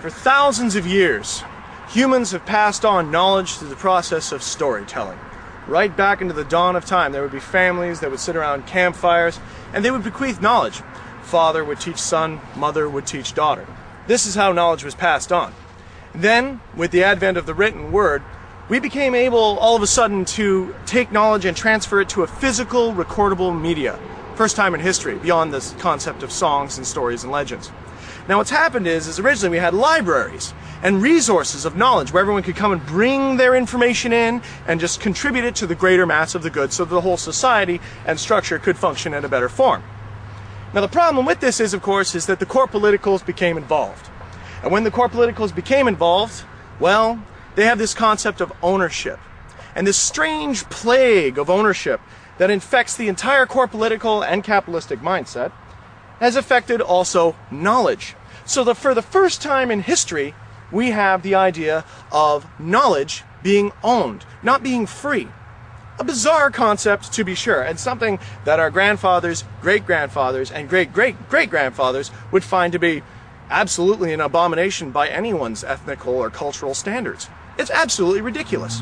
For thousands of years, humans have passed on knowledge through the process of storytelling. Right back into the dawn of time, there would be families that would sit around campfires, and they would bequeath knowledge. Father would teach son, mother would teach daughter. This is how knowledge was passed on. Then, with the advent of the written word, we became able all of a sudden to take knowledge and transfer it to a physical, recordable media. First time in history, beyond this concept of songs and stories and legends. Now what's happened is originally we had libraries and resources of knowledge where everyone could come and bring their information in and just contribute it to the greater mass of the good so that the whole society and structure could function in a better form. Now the problem with this is, of course, is that the core politicals became involved. And when the core politicals became involved, well, they have this concept of ownership. And this strange plague of ownership that infects the entire core political and capitalistic mindset has affected also knowledge. So that for the first time in history, we have the idea of knowledge being owned, not being free. A bizarre concept, to be sure, and something that our grandfathers, great-grandfathers, and great-great-great-grandfathers would find to be absolutely an abomination by anyone's ethnical or cultural standards. It's absolutely ridiculous.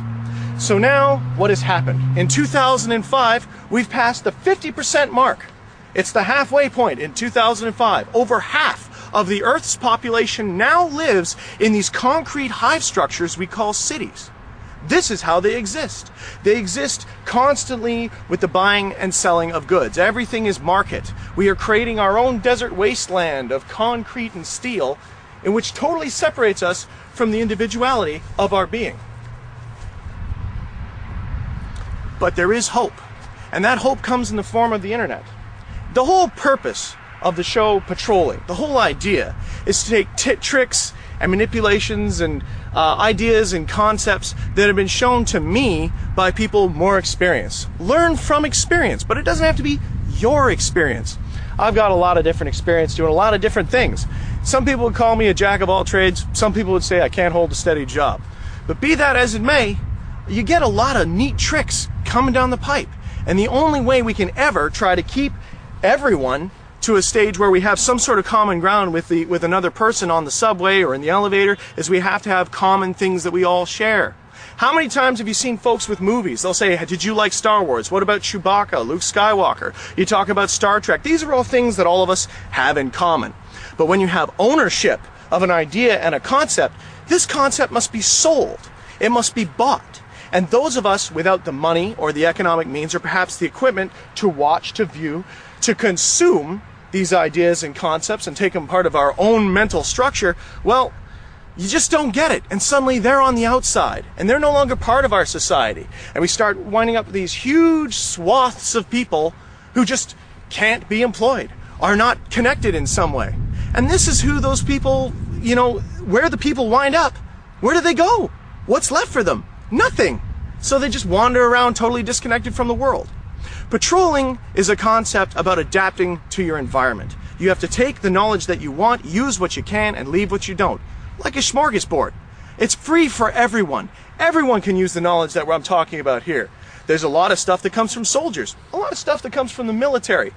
So now, what has happened? In 2005, we've passed the 50% mark. It's the halfway point in 2005. Over half of the Earth's population now lives in these concrete hive structures we call cities. This is how they exist. They exist constantly with the buying and selling of goods. Everything is market. We are creating our own desert wasteland of concrete and steel, in which totally separates us from the individuality of our being. But there is hope, and that hope comes in the form of the internet. The whole purpose of the show Patrolling, the whole idea, is to take tricks and manipulations and ideas and concepts that have been shown to me by people more experienced. Learn from experience, but it doesn't have to be your experience. I've got a lot of different experience doing a lot of different things. Some people would call me a jack of all trades. Some people would say I can't hold a steady job. But be that as it may, you get a lot of neat tricks coming down the pipe. And the only way we can ever try to keep everyone to a stage where we have some sort of common ground with another person on the subway or in the elevator is we have to have common things that we all share. How many times have you seen folks with movies? They'll say, did you like Star Wars? What about Chewbacca, Luke Skywalker? You talk about Star Trek. These are all things that all of us have in common. But when you have ownership of an idea and a concept, this concept must be sold. It must be bought. And those of us without the money or the economic means or perhaps the equipment to watch, to view, to consume these ideas and concepts and take them part of our own mental structure, well, you just don't get it. And suddenly they're on the outside and they're no longer part of our society. And we start winding up with these huge swaths of people who just can't be employed, are not connected in some way. And this is who those people, where the people wind up. Where do they go? What's left for them? Nothing. So they just wander around totally disconnected from the world. Patrolling is a concept about adapting to your environment. You have to take the knowledge that you want, use what you can, and leave what you don't. Like a smorgasbord. It's free for everyone. Everyone can use the knowledge that I'm talking about here. There's a lot of stuff that comes from soldiers. A lot of stuff that comes from the military.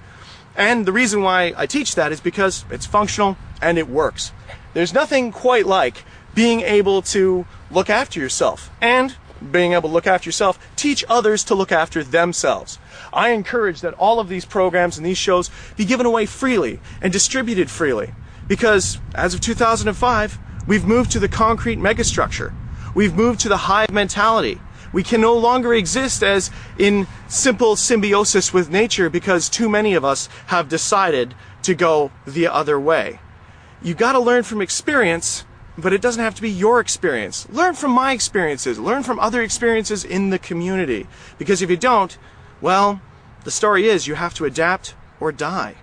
And the reason why I teach that is because it's functional and it works. There's nothing quite like being able to look after yourself and being able to look after yourself, teach others to look after themselves. I encourage that all of these programs and these shows be given away freely and distributed freely because as of 2005, we've moved to the concrete megastructure. We've moved to the hive mentality. We can no longer exist as in simple symbiosis with nature because too many of us have decided to go the other way. You got to learn from experience, but it doesn't have to be your experience. Learn from my experiences. Learn from other experiences in the community. Because if you don't, well, the story is you have to adapt or die.